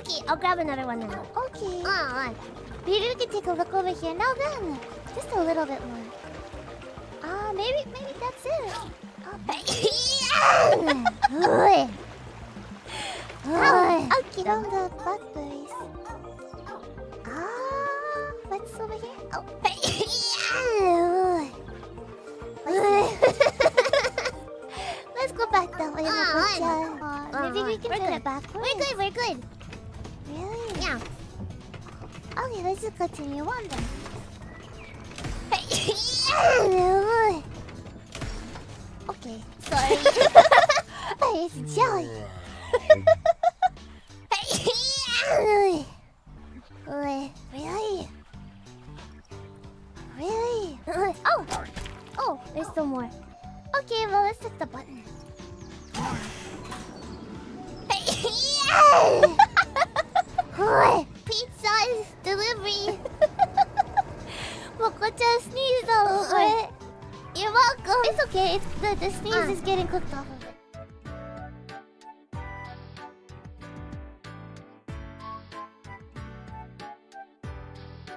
Okay, I'll grab another one now. Okay. Maybe we can take a look over here. Now then, just a little bit more. Maybe that's it. I'll give him the blackberries. What's over here? Let's go back that way. Maybe we can turn it backwards. We're good. Really? Yeah. Okay, let's just continue on then. Okay, sorry. It's jelly. Really? Oh, there's still more. Okay, well, let's hit the button. Pizza delivery. Mococo sneezed all over it. You're welcome. It's okay. The sneeze is getting cooked off of it.